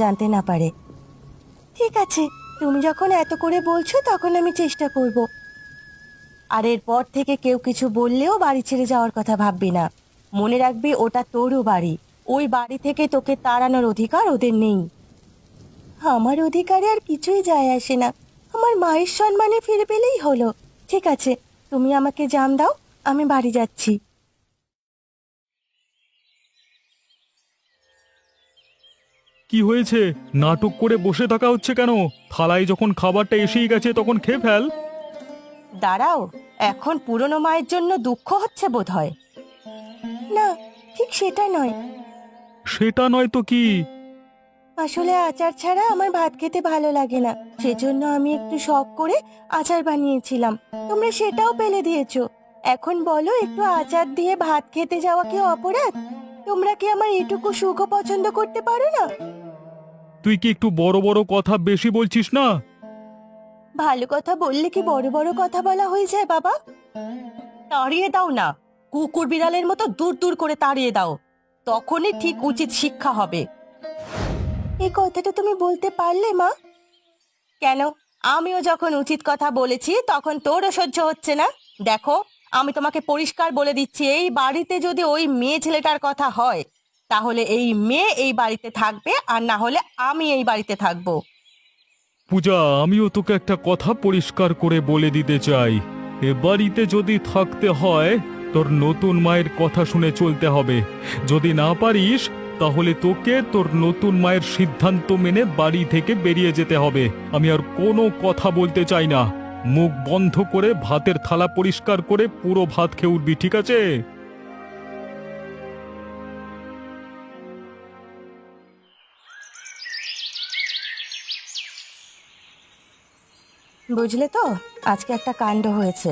জানতে না পারে। ঠিক আছে, তুমি যখন এত করে বলছো তখন আমি চেষ্টা করব। আর এরপর থেকে কেউ কিছু বললেও বাড়ি ছেড়ে যাওয়ার কথা ভাববি না। মনে রাখবি ওটা তোরও বাড়ি। ওই বাড়ি থেকে তোকে তাড়ানোর অধিকার ওদের নেই। আমার অধিকারে আর কিছুই যায় আসে না। আমার মায়ের সম্মানে ফিরে পেলেই হলো। ঠিক আছে, তুমি আমাকে জাম দাও, আমি বাড়ি যাচ্ছি। কি হয়েছে? নাটক করে বসে থাকা হচ্ছে কেন? থালায় যখন খাবারটা এসেই গেছে তখন খেয়ে ফেল। দাঁড়াও, এখন পুরনো মায়ের জন্য দুঃখ হচ্ছে বোধহয়। না, ঠিক সেটা নয়। সেটা নয় তো কি? আসলে আচার ছাড়া আমার ভাত খেতে ভালো লাগে না। সেজন্য আমি একটু শখ করে আচার বানিয়েছিলাম। তোমরা সেটাও ফেলে দিয়েছো। এখন বলো, একটু আচার দিয়ে ভাত খেতে যাওয়া কি অপরাধ? তোমরা কি আমার এটুকু সুখও পছন্দ করতে পারো না? তুই কি একটু বড় বড় কথা বেশি বলছিস না? ভালো কথা বললে কি বড় বড় কথা বলা হয়ে যায় বাবা? তাড়িয়ে দাও না, কুকুর বিড়ালের মতো দূর দূর করে তাড়িয়ে দাও। তখনই ঠিক উচিত শিক্ষা হবে। এই কথাটা তুমি বলতে পারলে মা? কেন? আমিও যখন উচিত কথা বলেছি তখন তোরও সহ্য হচ্ছে না? দেখো, আমি তোমাকে পরিষ্কার বলে দিচ্ছি, এই বাড়িতে যদি ওই মেয়ে ছেলেটার কথা হয় তাহলে এই মেয়ে এই বাড়িতে থাকবে, আর না হলে আমি এই বাড়িতে থাকবো। পূজা, আমিও তোকে একটা কথা পরিষ্কার করে বলে দিতে চাই। এ বাড়িতে যদি থাকতে হয় তোর নতুন মায়ের কথা শুনে চলতে হবে। যদি না পারিস তাহলে তোকে তোর নতুন মায়ের সিদ্ধান্ত মেনে বাড়ি থেকে বেরিয়ে যেতে হবে। আমি আর কোনো কথা বলতে চাই না। মুখ বন্ধ করে ভাতের থালা পরিষ্কার করে পুরো ভাত খেয়ে উঠবি, ঠিক আছে? বুঝলে তো, আজকে একটা কাণ্ড হয়েছে।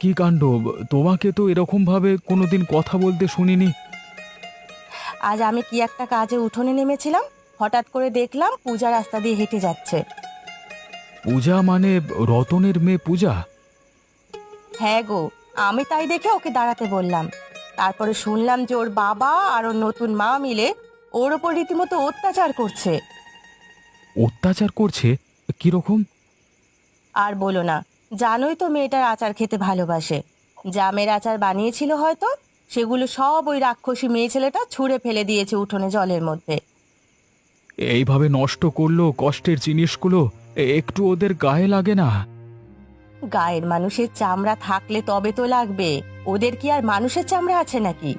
কি কাণ্ড? তোমাকে তো এরকম ভাবে কোনোদিন কথা বলতে শুনিনি। আজ আমি কি একটা কাজে উঠোনে নেমেছিলাম, হঠাৎ করে দেখলাম পূজা রাস্তা দিয়ে হেঁটে যাচ্ছে। পূজা মানে রতনের মেয়ে পূজা? হ্যাঁ গো, আমি তাই দেখে ওকে দাঁড়াতে বললাম। তারপরে শুনলাম যে ওর বাবা আর ওর নতুন মা মিলে ওর ওপর রীতিমতো অত্যাচার করছে। অত্যাচার করছে? কিরকম? আর বলো না, জানোই তো মেয়েটার আচার খেতে ভালোবাসে। জামের আচার বানিয়েছিল হয়তো, সেগুলো সব ওই রাক্ষসী মেয়ে ছেলেটা ছুঁড়ে ফেলে দিয়েছে উঠোনে জলের মধ্যে। এইভাবে নষ্ট করলো কষ্টের জিনিসগুলো, একটু ওদের গায়ে লাগে না? গায়ের মানুষের চামড়া থাকলে তবে তো লাগবে। ওদের কি আর মানুষের চামড়া আছে নাকি?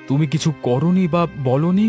তুমি কিছু করনি বা বলনি?